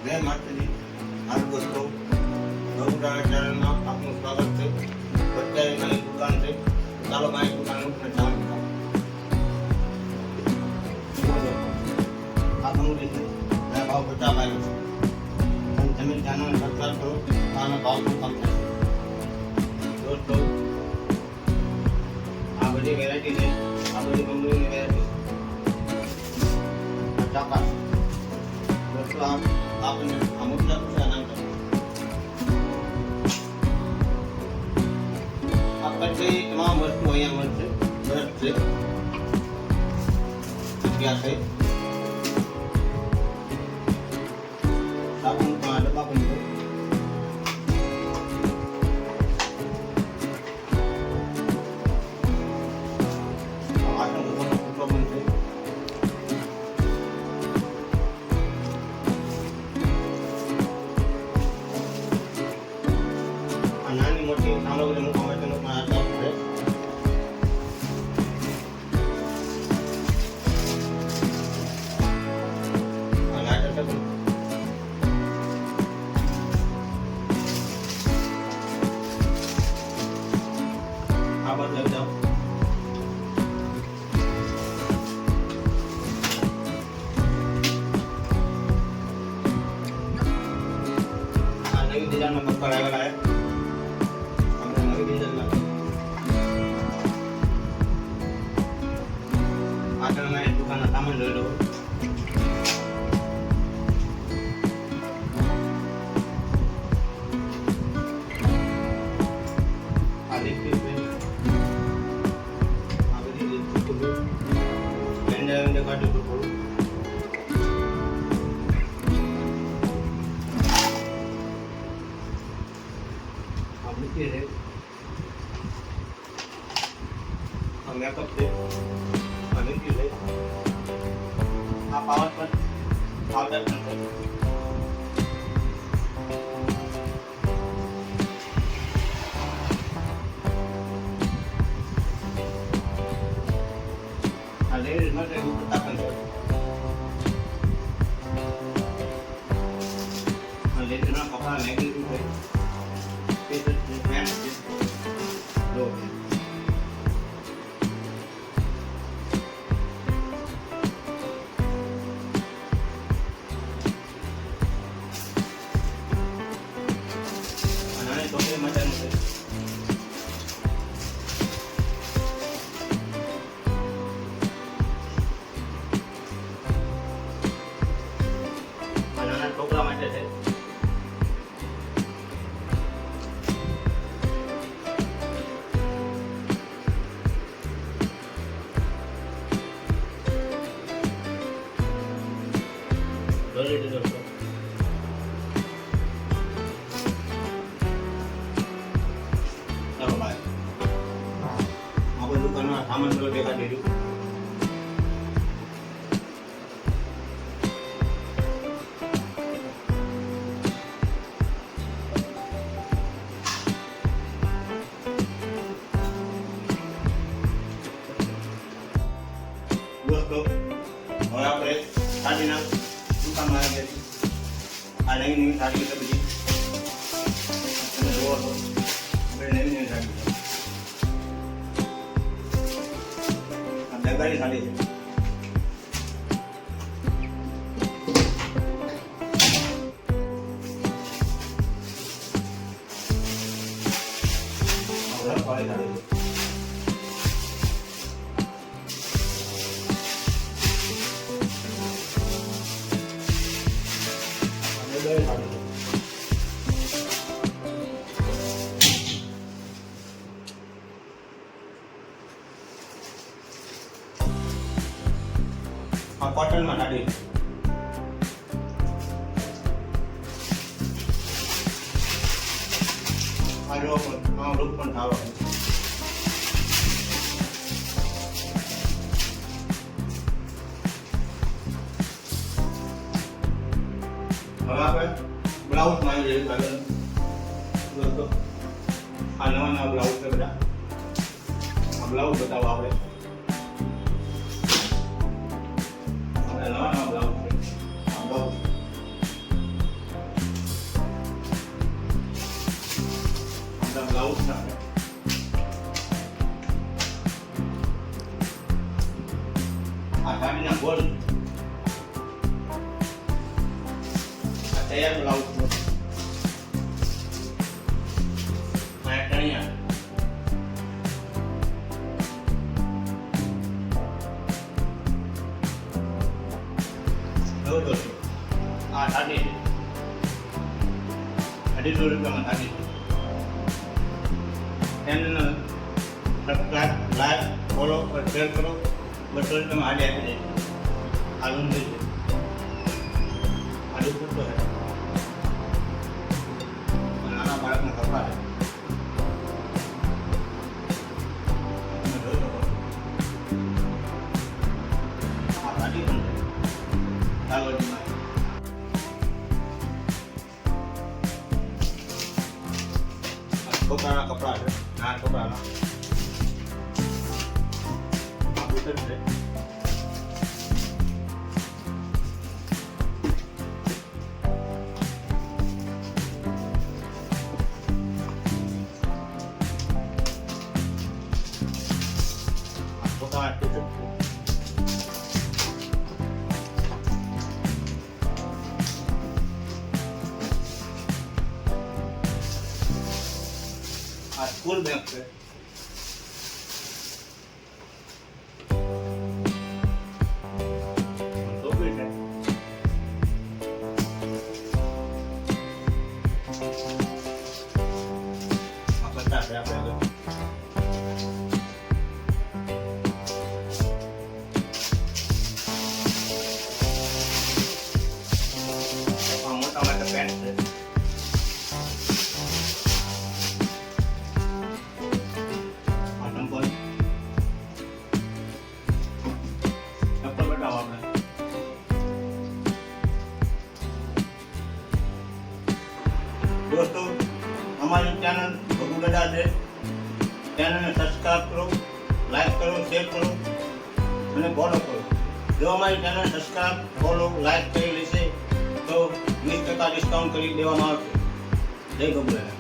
જય માતાજી. હાલ દોસ્તો, ગૌરા ચેનલમાં આપનું સ્વાગત છે. અત્યારે મારી દુકાન છે. ચાલો મારી દુકાનનું પણ ચાલુ કરો. આ કંપની છે. આ ભાવ 50 આવ્યો છે. અને તમે ચેનલ સબસ્ક્રાઇબ કરો. આના ભાવનું કામ થશે. દોસ્તો, આ બધી વેરાયટી છે. આ બધી કંપનીની વેરાયટી ચાકા દોસ્તો, આપણને અમુક લાગુ છે આના આપણી તમામ વસ્તુ અહીંયા મળશે. બ્રશ છે, જગ્યા છે, સાબુન પણ ડબ્બા પણ છે. વાસણ ધોવાનો કૂટો પણ છે. આ નાની મોટી સામગ્રી મૂકવા માટેનો પણ આ ટબ છે. આ લાઇટર છે પણ. આ બાજુ લઈ જાઓ. આ નવી ડિઝાઇનમાં પથ્થર આવેલા છે. આગળ મેં દુકાનના સામાન લઈ લો. આ લિક્વિડ છે. આ બધી લિક્વિડ છે. વેન્ડર કાઢી દો થોડું. આ લિક્વિડ છે. આ મેકઅપ છે. આ પાવર પર પાવડર પણ છે. આ લેડીઝ માટે દુપટ્ટા પણ છે. આ લેડીઝના કપડા નેગેટિવ છે. ટી-શર્ટ છે, પેન્ટ છે. લો છોકરી માટેનું છે. આ નાના છોકરા માટે છે. જોઈ લીધું દોસ્તો. દુકાનમાં સામાન બધો ભેગા દીધું. દોસ્તો, હવે આપણે સાડીના દુકાનમાં આવી ગયા છીએ. આ નવી નવી સાડી છે બધી. તમે જોવો છો, આપણે નવી નવી સાડી છે. બેંગાલી સાડી છે. વાળી સાડી છે. આ કોટનમાં સાડી છે. આ લુક પણ સારો છે. હવે આપણે બ્લાઉઝમાં આવી જઈએ. દોસ્તો, આ નવા નવા બ્લાઉઝ છે બધા. આ બ્લાઉઝ બતાવો આપણે. નવા નવા બ્લાઉઝ છે. આ બ્લાઉઝ તૈયાર બ્લાઉઝ છે. આ ટણિયા દોઢસો આ સાડી 250 રૂપિયામાં સાડી એને સબસ્ક્રાઇબ લાઈક ફોલો और शेयर करो 200 રૂપિયામાં આડી આપી દે આ લંબી છે આડી પૂરતો છે નાના બાળકના કપડા છે તમે જોઈ શકો આ સાડી પણ છે કાગળમાં છોકરાના કપડા છે નાના છોકરાના આ બુટ છે છોકરાના ટી-શર્ટ છે આ સ્કૂલ બેગ છે ટોપી છે આ બધા છે આપણે આગળ આ મોટા માટે પેન્ટ છે दोस्तों हमारी चैनल भगू गदा है चैनल ने सब्सक्राइब करो लाइक करो शेयर करो અને ફોલો કરો જો અમારી ચેનલ સબસ્ક્રાઇબ ફોલો લાઈક કરી લેશે તો 20% ડિસ્કાઉન્ટ કરી દેવામાં આવશે જય ગોગુલા.